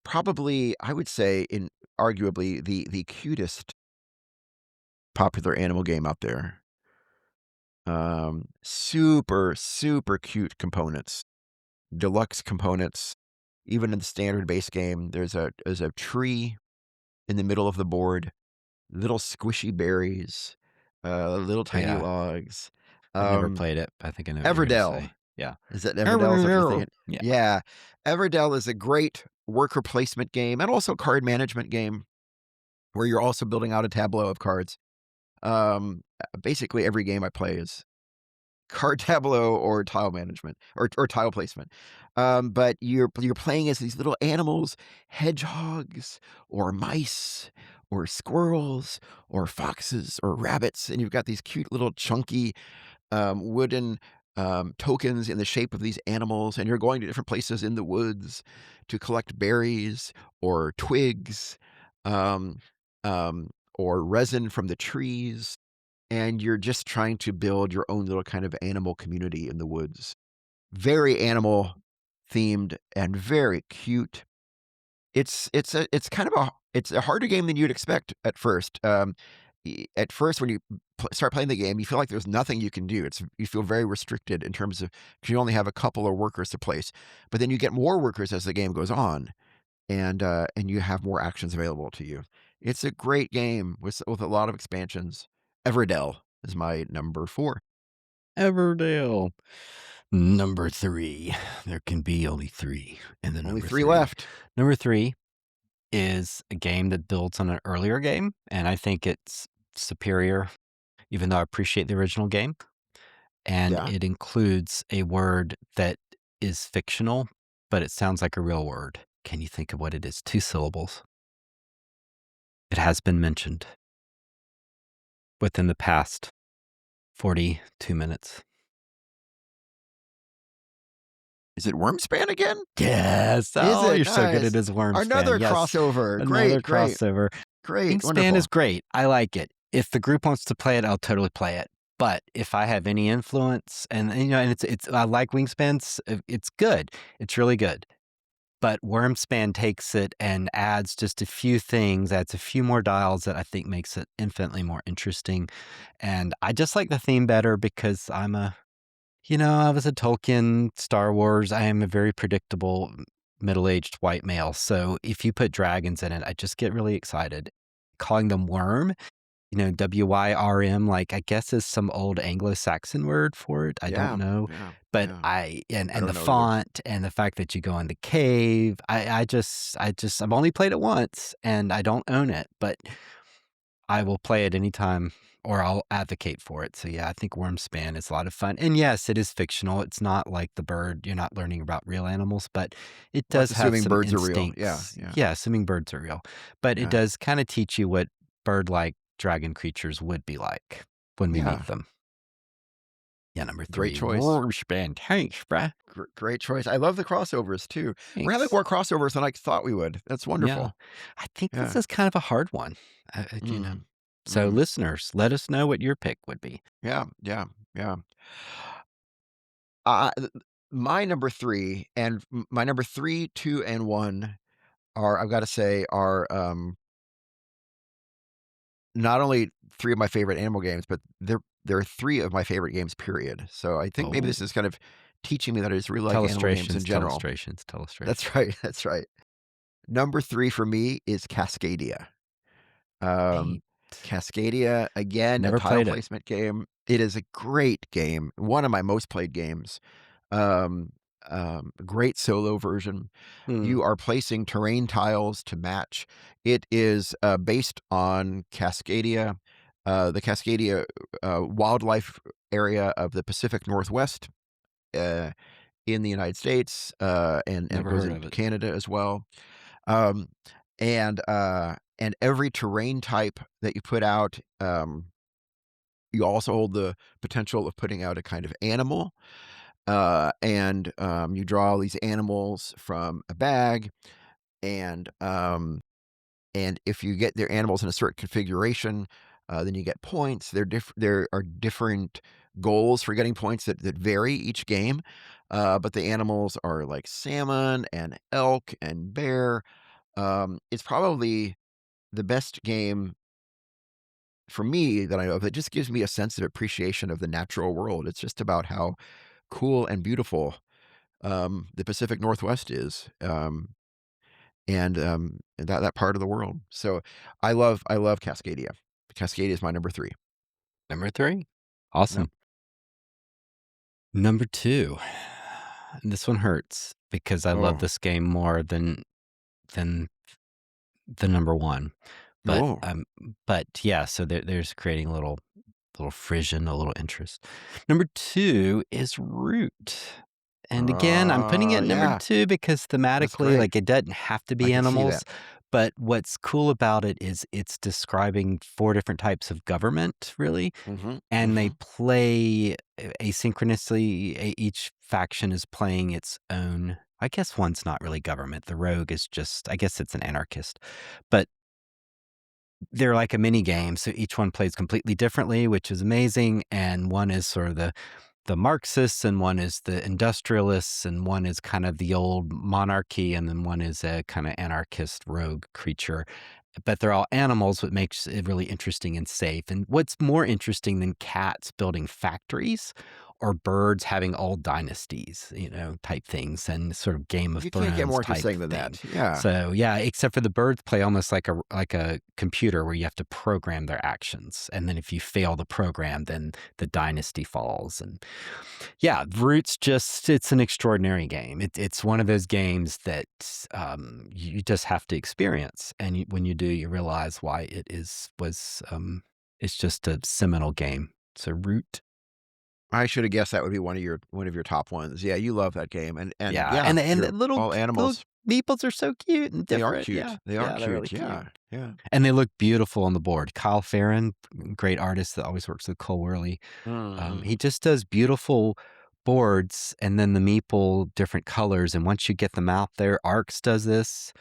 Probably, I would say, in arguably the cutest popular animal game out there. Super, super cute components, deluxe components. Even in the standard base game, there's a tree in the middle of the board, little squishy berries, little Oh, tiny yeah. logs. I've never Um, played it. I think I know what you're gonna Everdell. say. Yeah. Is that Everdell? Is that what you're thinking? Yeah. Yeah. Everdell is a great worker placement game and also card management game where you're also building out a tableau of cards. Basically every game I play is card tableau or tile management or tile placement. But you're playing as these little animals, hedgehogs or mice or squirrels or foxes or rabbits, and you've got these cute little chunky wooden tokens in the shape of these animals, and you're going to different places in the woods to collect berries or twigs um, or resin from the trees and you're just trying to build your own little kind of animal community in the woods. Very animal themed and very cute. It's kind of it's a harder game than you'd expect at first. At first, when you start playing the game, you feel like there's nothing you can do. You feel very restricted in terms of 'cause you only have a couple of workers to place. But then you get more workers as the game goes on, and you have more actions available to you. It's a great game with a lot of expansions. Everdell is my number 4. Everdale. Number 3. There can be only 3 in the Only number 3 3. left. Number 3 is a game that builds on an earlier game, and I think it's superior, even though I appreciate the original game. And Yeah. it includes a word that is fictional, but it sounds like a real word. Can you think of what it is? 2 syllables. It has been mentioned within the past 42 minutes. Is it Wormspan again? Yes. Is Oh, it? you're so good at Nice. his Wormspan. Another Yes. crossover. Another Great, great, crossover. great. Wingspan is Wonderful. great. I like it. If the group wants to play it, I'll totally play it. But if I have any influence and it's I like Wingspans, it's good. It's really good. But Wormspan takes it and adds just a few things, adds a few more dials that I think makes it infinitely more interesting. And I just like the theme better because I was a Tolkien, Star Wars. I am a very predictable middle-aged white male. So if you put dragons in it, I just get really excited. Calling them worm, WYRM, like I guess is some old Anglo-Saxon word for it. I don't Yeah, know. yeah, But yeah. I and the don't know either. font and the fact that you go in the cave, I've only played it once and I don't own it, but I will play it anytime or I'll advocate for it. So yeah, I think Wormspan is a lot of fun. And yes, it is fictional. It's not like the bird. You're not learning about real animals, but it Well, that's does have assuming some birds are real. Yeah, instincts. yeah, Yeah, assuming birds are real. But it yeah, does kind of teach you what bird-like dragon creatures would be like when we meet yeah. them. Yeah, number Great 3, choice. Wormspan. Thanks, bruh. Great choice. I love the crossovers too. We're having Thanks. more crossovers than I thought we would. That's Yeah. wonderful. I think this Yeah. is kind of a hard one, Mm, So mm. listeners, let us know what your pick would be. Yeah, yeah, yeah. Th my number 3 and my number 3, 2, and 1 are, I've gotta say, are, not only 3 of my favorite animal games, but they're 3 of my favorite games, period. So I think maybe Oh. this is kind of teaching me that I just really like animal games in Telestrations, general. telestrations, telestrations. That's right, that's right. Number 3 for me is Cascadia. Um, Neat. Cascadia, again, a Never tile played it. placement game. It is a great game, one of my most played games. Um, great solo version. Hmm. You are placing terrain tiles to match. It is, based on Cascadia, the Cascadia, wildlife area of the Pacific Northwest, uh, in the United States, and it Never goes heard of into it. Canada as well. Um, and every terrain type that you put out, you also hold the potential of putting out a kind of animal, you draw all these animals from a bag, and, um, and if you get their animals in a certain configuration, then you get points. There are different goals for getting points that vary each game, but the animals are like salmon and elk and bear. It's probably the best game for me that I know of that just gives me a sense of appreciation of the natural world. It's just about how cool and beautiful, the Pacific Northwest is, and that part of the world. So I love Cascadia. Cascadia is my number 3. Number 3. Yep. Awesome. Number 2. And this one hurts because I love Oh. this game more than the number 1. But, Oh. yeah, so there's creating a little frisson, a little interest. Number 2 is Root. And again, I'm putting it number Yeah, 2 because that's thematically, great. like, it doesn't have to I be can see animals, that. but what's cool about it is it's describing 4 different types of government, really, Mhm, and they mhm. play asynchronously. Each faction is playing its own. I guess one's not really government. The rogue is just, I guess it's an anarchist, but they're like a mini game. So each one plays completely differently, which is amazing. And one is sort of the Marxists, and one is the industrialists, and one is kind of the old monarchy, and then one is a kind of anarchist rogue creature. But they're all animals, what makes it really interesting and safe. And what's more interesting than cats building factories or birds having old dynasties, type things, and sort of Game of You can't get Thrones more type interesting than thing. that. Yeah. So yeah, except for the birds play almost like a computer where you have to program their actions, and then if you fail the program, then the dynasty falls. And yeah, Roots it's an extraordinary game. It's one of those games that you just have to experience, and when you do, you realize why it's just a seminal game. So Root. I should have guessed that would be one of your top ones. Yeah, you love that game, and Yeah, yeah, and the you're all little animals. meeples are so cute and They are different. cute. Yeah, They are yeah, they're really cute. cute. Yeah, yeah. And they look beautiful on the board. Kyle Farron, great artist that always works with Cole Worley. Mhm. He just does beautiful boards and then the meeple different colors. And once you get them out there, Arcs does this.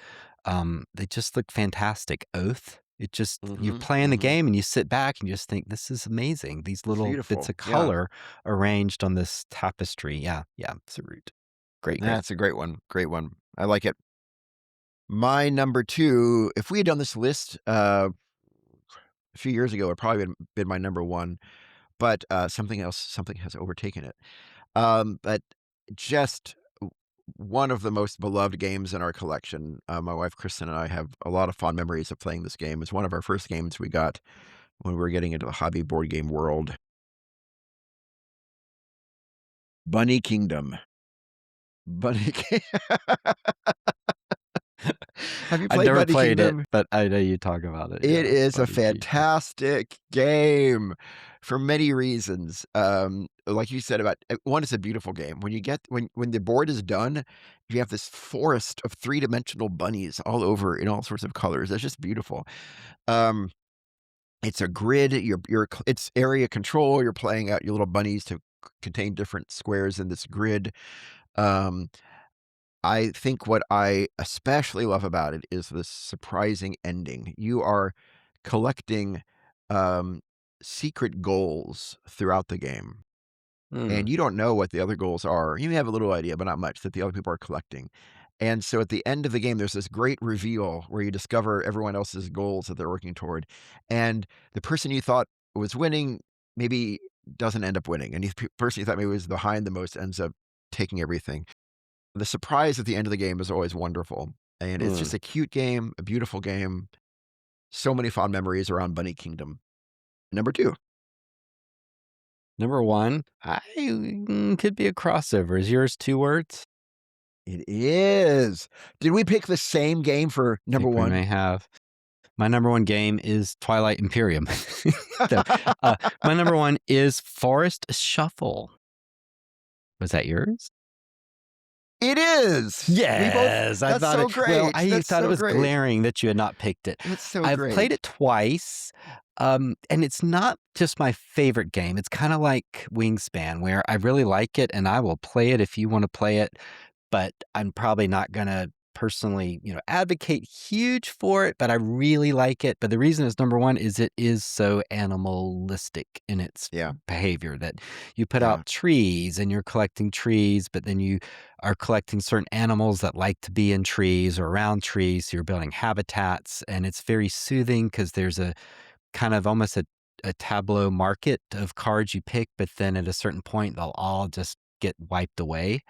They just look fantastic. Oath. You're Mhm. playing the Mhm. game and you sit back and you just think, this is amazing. These It's little bits beautiful. of Yeah. color arranged on this tapestry. Yeah, yeah, it's a root. Great, great. That's a great one. Great one. I like it. My number 2, if we had done this list, a few years ago, it probably been my number 1, but, something has overtaken it. But just one of the most beloved games in our collection. My wife Kristen and I have a lot of fond memories of playing this game. It's one of our first games we got when we were getting into the hobby board game world. Bunny Kingdom. Bunny King Have you I've played never Bunny played it, Kingdom? but I know you talk about it, It yeah, is a Buddy Keaton. fantastic game for many reasons. Like you said about one, it's a beautiful game. When the board is done, you have this forest of three-dimensional bunnies all over in all sorts of colors. It's just beautiful. Um, it's a grid. It's area control. You're playing out your little bunnies to contain different squares in this grid. Um, I think what I especially love about it is this surprising ending. You are collecting, um, secret goals throughout the game, Hmm. and you don't know what the other goals are. You may have a little idea, but not much, that the other people are collecting. And so at the end of the game, there's this great reveal where you discover everyone else's goals that they're working toward, and the person you thought was winning maybe doesn't end up winning, and the person you thought maybe was behind the most ends up taking everything. The surprise at the end of the game is always wonderful, and it's Hmm. just a cute game, a beautiful game. So many fond memories around Bunny Kingdom. Number 2. Number 1, could be a crossover. Is yours 2 words? It is. Did we pick the same game for I number think we 1? may have. My number 1 game is Twilight Imperium. So, my number 1 is Forest Shuffle. Was that yours? It is! We both Yes, I That's thought so it well, great. I That's thought it so was great. glaring that you had not picked it. That's so I've played great. it twice, and it's not just my favorite game. It's kinda like Wingspan, where I really like it, and I will play it if you wanna play it, but I'm probably not gonna personally, advocate huge for it, but I really like it. But the reason it's number 1 is it is so animalistic in its Yeah, behavior that you put yeah. out trees and you're collecting trees, but then you are collecting certain animals that like to be in trees or around trees. So you're building habitats, and it's very soothing because there's a kind of almost a tableau market of cards you pick, but then at a certain point, they'll all just get wiped away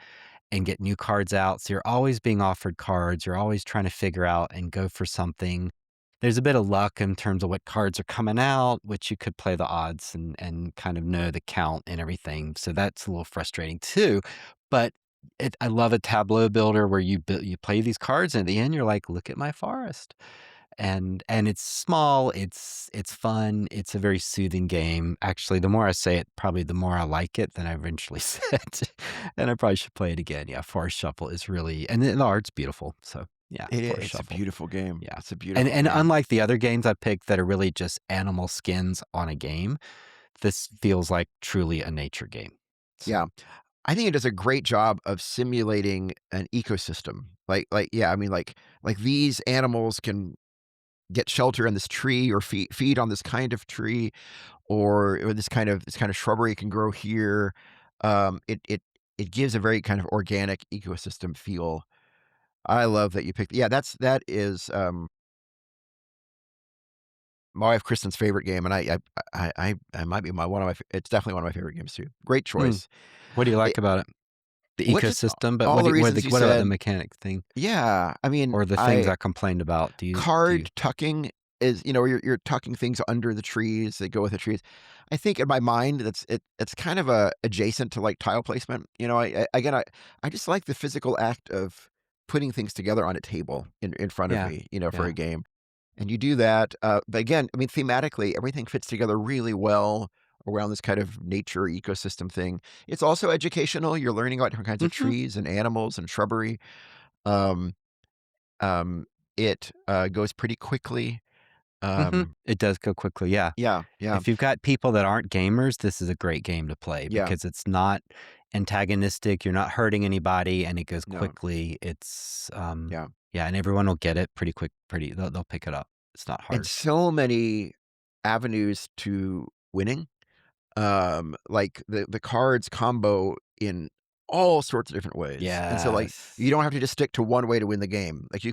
and get new cards out. So you're always being offered cards. You're always trying to figure out and go for something. There's a bit of luck in terms of what cards are coming out, which you could play the odds and kind of know the count and everything. So that's a little frustrating too. But I love a tableau builder where you play these cards and at the end you're like, look at my forest. And it's small, it's fun, it's a very soothing game. Actually, the more I say it, probably the more I like it than I eventually said. And I probably should play it again. Yeah, Forest Shuffle is really and the art's beautiful. So, yeah, Forest It's a Shuffle. beautiful game. Yeah. It's a And beautiful and game. unlike the other games I picked that are really just animal skins on a game, this feels like truly a nature game. So, Yeah. I think it does a great job of simulating an ecosystem. Yeah, I mean, like these animals can get shelter in this tree or feed on this kind of tree or this kind of shrubbery can grow here. It gives a very kind of organic ecosystem feel. I love that you picked. Yeah, that is my wife Kristen's favorite game, and I might be my one of my it's definitely one of my favorite games too. Great Mm. choice. What do you It like about it? The what just ecosystem, but all the reasons you what about the said. mechanic thing Yeah, I mean, or the things I I complained about? Do you card tucking is, you're tucking things under the trees that go with the trees. I think in my mind it's kind of adjacent to like tile placement. I just like the physical act of putting things together on a table in front of Yeah. me, for Yeah. a game. And you do that, but again, I mean, thematically, everything fits together really well around this kind of nature ecosystem thing. It's also educational. You're learning about different kinds of Mhm. trees and animals and shrubbery. Um, it goes pretty quickly. Mhm. Um, It does go quickly, yeah. yeah, yeah, If you've got people that aren't gamers, this is a great game to play yeah, because it's not antagonistic, you're not hurting anybody, and it goes no, quickly. It's, yeah. yeah, and everyone will get it pretty quick, they'll pick it up. It's not And hard. so many avenues to winning. Like the cards combo in all sorts of different ways. And so like you Yes. don't have to just stick to one way to win the game. Like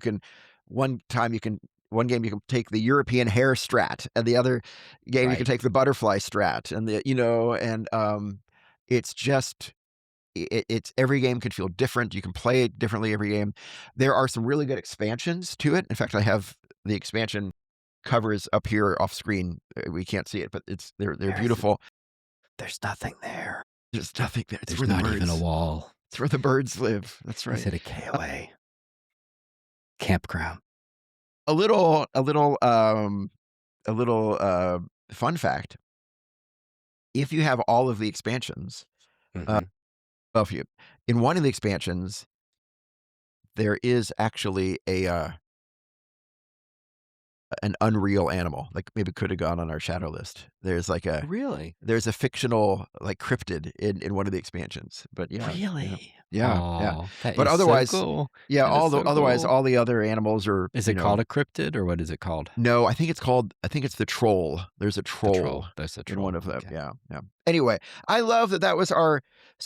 one time you can one game you can take the European hair strat, and the other game you can Right. take the butterfly strat, and it's just it's every game could feel different. You can play it differently every game. There are some really good expansions to it. In fact, I have the expansion covers up here off screen. We can't see it, but they're There's beautiful. there's nothing there. There's nothing there. It's There's where the not even a birds wall. it's where the birds live. That's Is right. it a Uh, KOA? Campground. a little a little, a little, fun fact, if you have all of the expansions, uh, Mhm. well, if you in one of the expansions, there is actually an unreal animal, like, maybe coulda gone on our shadow list. Really? There's a fictional, like, cryptid in one of the expansions, but yeah, yeah. Really? Yeah, yeah. Oh, that But is so otherwise cool. yeah, That is so otherwise, cool. all the other animals are, Is it called a cryptid or what is it called? no, I think it's the troll. There's a The troll troll. There's a in troll. one of them, Okay. yeah, yeah. Anyway, I love that that was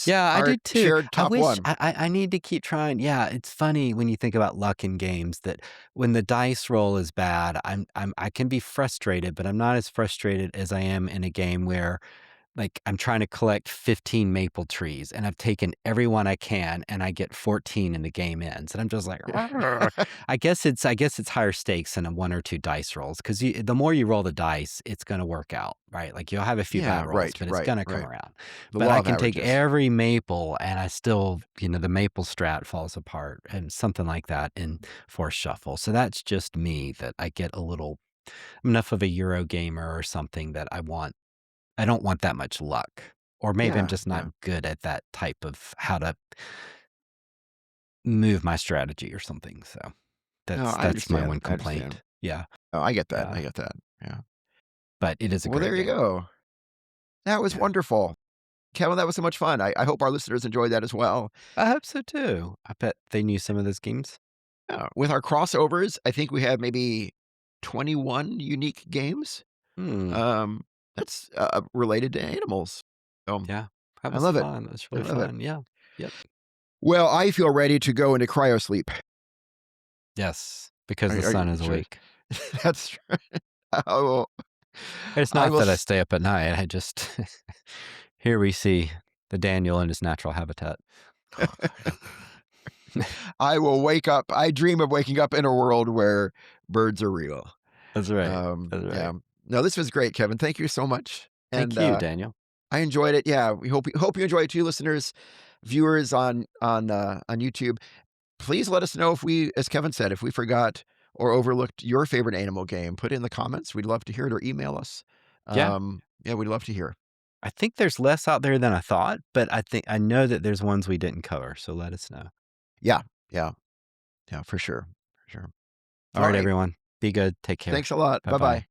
Yeah, I our do too. shared I top wish one. I need to keep trying. Yeah, it's funny when you think about luck in games that when the dice roll is bad, I can be frustrated, but I'm not as frustrated as I am in a game where like, I'm trying to collect 15 maple trees, and I've taken every one I can, and I get 14 and the game ends, and I'm just like, "Argh." I guess it's higher stakes than a 1 or 2 dice rolls 'cause the more you roll the dice, it's gonna work out, right? Like, you'll have a few Yeah, bad rolls, right, but it's right, gonna come right. around. The But law I of can take averages. every maple, and I still the maple strat falls apart and something like that in Force Shuffle. So that's just me that I get a little enough of a Euro gamer or something that I don't want that much luck. Or maybe I'm Yeah, just not yeah. good at that type of how to move my strategy or something, so No, I that's my understand, one I understand. complaint. Yeah, Oh, I get that, I yeah, get that, yeah. but it is a Well, great there you game. go. That was Yeah. wonderful. Kevin, that was so much fun. I hope our listeners enjoyed that as well. I hope so too. I bet they knew some of those games. Yeah, with our crossovers, I think we have maybe 21 unique games, Hmm, um, that's, related to animals. So, yeah, that I was love it. fun, that was I really love it. fun, yeah. Yep. Well, I feel ready to go into cryo sleep. Yes, because the Are you sun is sure? awake. That's right. I will It's I not will that I s stay up at night, I just here we see the Daniel in his natural habitat. I will wake up I dream of waking up in a world where birds are real. That's right, that's Yeah. right. No, this was great, Kevin. Thank you so much, Thank and, you, Daniel. I enjoyed it. Yeah, we hope you enjoy it too, listeners, viewers on YouTube. Please let us know if we, as Kevin said, if we forgot or overlooked your favorite animal game. Put it in the comments. We'd love to hear it, or email us. Yeah. Yeah, we'd love to hear. I think there's less out there than I thought, but I know that there's ones we didn't cover, so let us know. Yeah, yeah, yeah, for sure, for sure. All All right, right. everyone. Be good. Take care. Thanks a lot. Bye Bye-bye. bye.